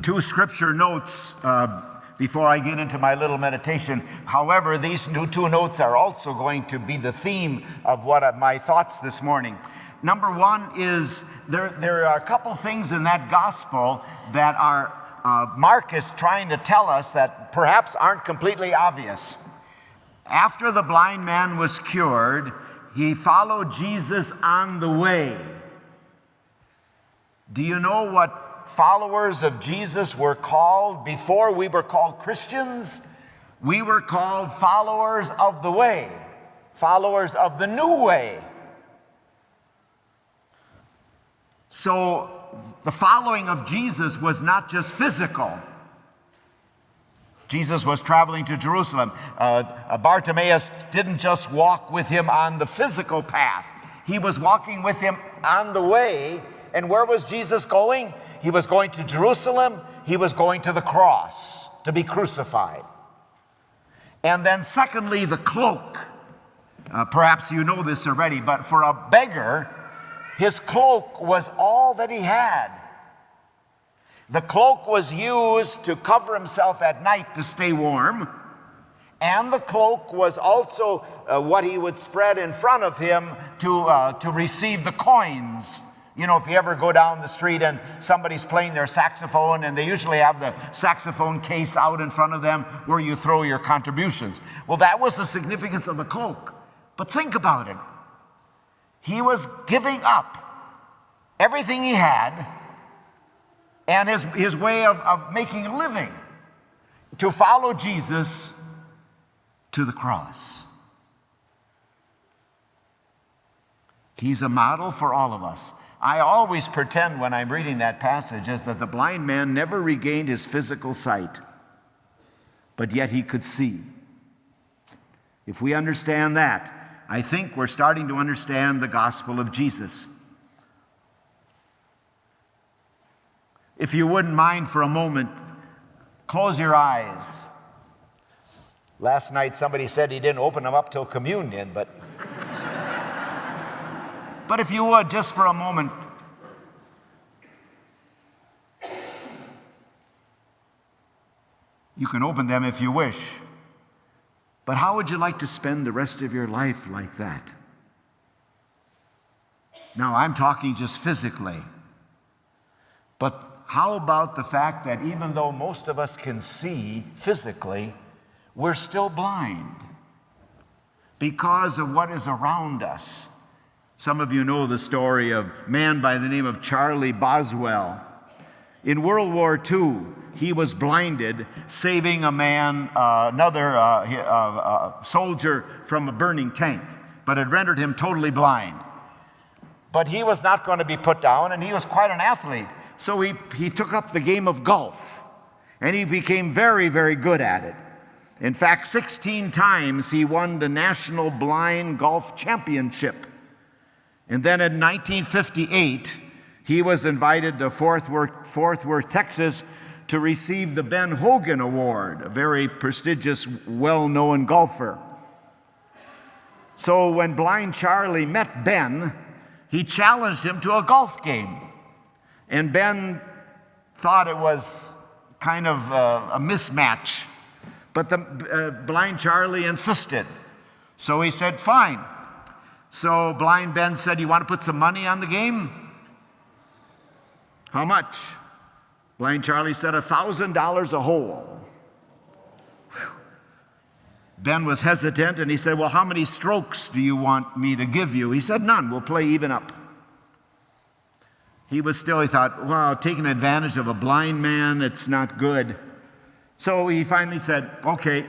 Two scripture notes before I get into my little meditation. However, these two notes are also going to be the theme of my thoughts this morning. Number one is there are a couple things in that gospel that Mark is trying to tell us that perhaps aren't completely obvious. After the blind man was cured, he followed Jesus on the way. Do you know what followers of Jesus were called before we were called Christians? We were called followers of the way, followers of the new way. So the following of Jesus was not just physical. Jesus was traveling to Jerusalem. Bartimaeus didn't just walk with him on the physical path. He was walking with him on the way. And where was Jesus going? He was going to Jerusalem. He was going to the cross to be crucified. And then secondly, the cloak. Perhaps you know this already, but for a beggar, his cloak was all that he had. The cloak was used to cover himself at night to stay warm. And the cloak was also what he would spread in front of him to receive the coins. You know, if you ever go down the street and somebody's playing their saxophone, and they usually have the saxophone case out in front of them where you throw your contributions. Well, that was the significance of the cloak. But think about it. He was giving up everything he had and his way of making a living to follow Jesus to the cross. He's a model for all of us. I always pretend when I'm reading that passage as that the blind man never regained his physical sight, but yet he could see. If we understand that, I think we're starting to understand the gospel of Jesus. If you wouldn't mind for a moment, close your eyes. Last night somebody said he didn't open them up till communion, but if you would, just for a moment. You can open them if you wish. But how would you like to spend the rest of your life like that? Now, I'm talking just physically. But how about the fact that even though most of us can see physically, we're still blind because of what is around us? Some of you know the story of a man by the name of Charlie Boswell. In World War II, he was blinded, saving another soldier from a burning tank, but it rendered him totally blind. But he was not going to be put down, and he was quite an athlete. So he took up the game of golf, and he became very, very good at it. In fact, 16 times he won the National Blind Golf Championship. And then in 1958, he was invited to Fort Worth, Texas, to receive the Ben Hogan Award, a very prestigious, well-known golfer. So when blind Charlie met Ben, he challenged him to a golf game. And Ben thought it was kind of a mismatch, but the blind Charlie insisted. So he said, fine. So blind Ben said, you want to put some money on the game? How much? Blind Charlie said, $1,000 a hole. Whew. Ben was hesitant, and he said, well, how many strokes do you want me to give you? He said, none. We'll play even up. He thought, wow, taking advantage of a blind man, it's not good. So he finally said, okay.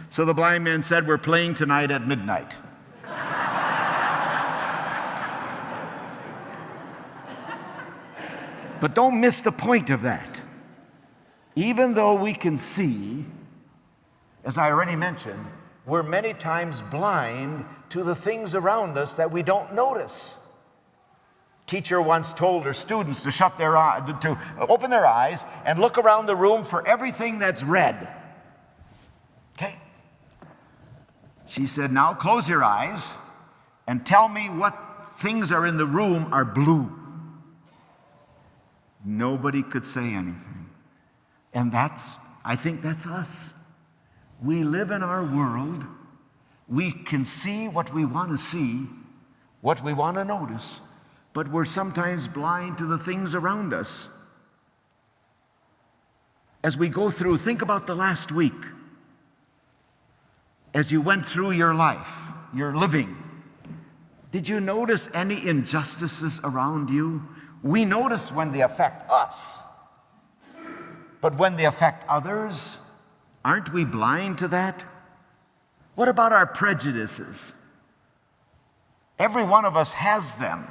So the blind man said, we're playing tonight at midnight. But don't miss the point of that. Even though we can see, as I already mentioned, we're many times blind to the things around us that we don't notice. Teacher once told her students to open their eyes and look around the room for everything that's red. Okay? She said, now close your eyes and tell me what things are in the room are blue. Nobody could say anything. And I think that's us. We live in our world. We can see what we want to see, what we want to notice, but we're sometimes blind to the things around us. As we go through, think about the last week. As you went through your life, your living, did you notice any injustices around you? We notice when they affect us, but when they affect others, aren't we blind to that? What about our prejudices? Every one of us has them,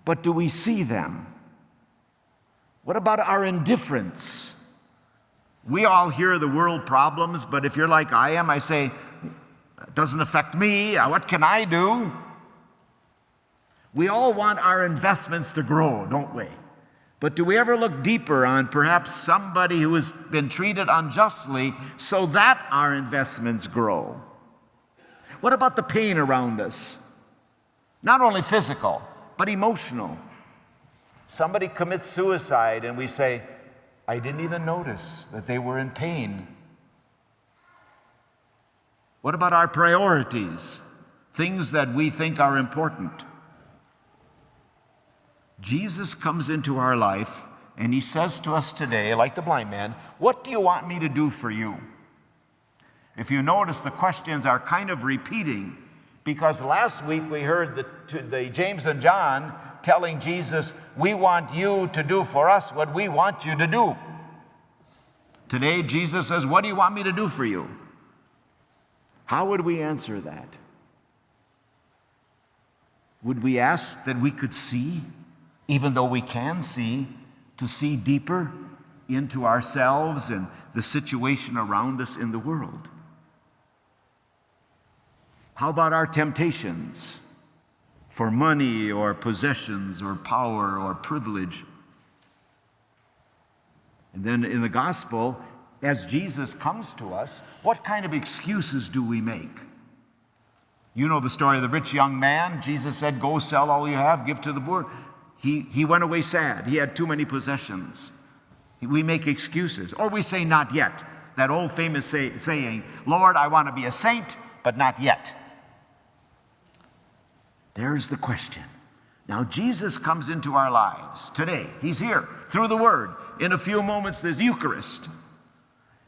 but do we see them? What about our indifference? We all hear the world problems, but if you're like I am, I say, it doesn't affect me. What can I do? We all want our investments to grow, don't we? But do we ever look deeper on perhaps somebody who has been treated unjustly so that our investments grow? What about the pain around us? Not only physical, but emotional. Somebody commits suicide and we say, I didn't even notice that they were in pain. What about our priorities? Things that we think are important. Jesus comes into our life and he says to us today, like the blind man, what do you want me to do for you? If you notice, the questions are kind of repeating, because last week we heard the James and John telling Jesus, we want you to do for us what we want you to do. Today Jesus says, what do you want me to do for you? How would we answer that? Would we ask that we could see, even though we can see, to see deeper into ourselves and the situation around us in the world? How about our temptations for money or possessions or power or privilege? And then in the gospel, as Jesus comes to us, what kind of excuses do we make? You know the story of the rich young man. Jesus said, go sell all you have, give to the poor. He went away sad. He had too many possessions. We make excuses. Or we say, not yet. That old famous saying, Lord, I want to be a saint, but not yet. There's the question. Now, Jesus comes into our lives today. He's here through the Word. In a few moments, there's Eucharist.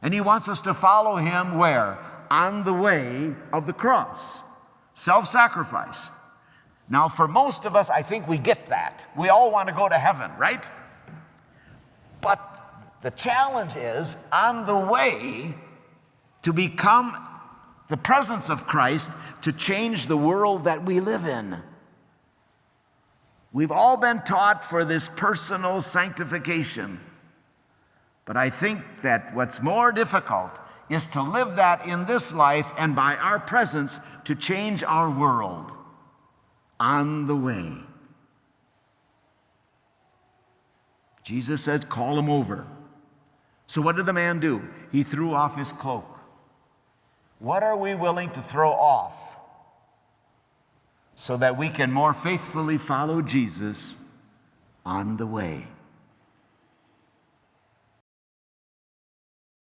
And he wants us to follow him where? On the way of the cross. Self-sacrifice. Now, for most of us, I think we get that. We all want to go to heaven, right? But the challenge is, on the way to become the presence of Christ, to change the world that we live in. We've all been taught for this personal sanctification. But I think that what's more difficult is to live that in this life and by our presence to change our world on the way. Jesus says, call him over. So what did the man do? He threw off his cloak. What are we willing to throw off so that we can more faithfully follow Jesus on the way?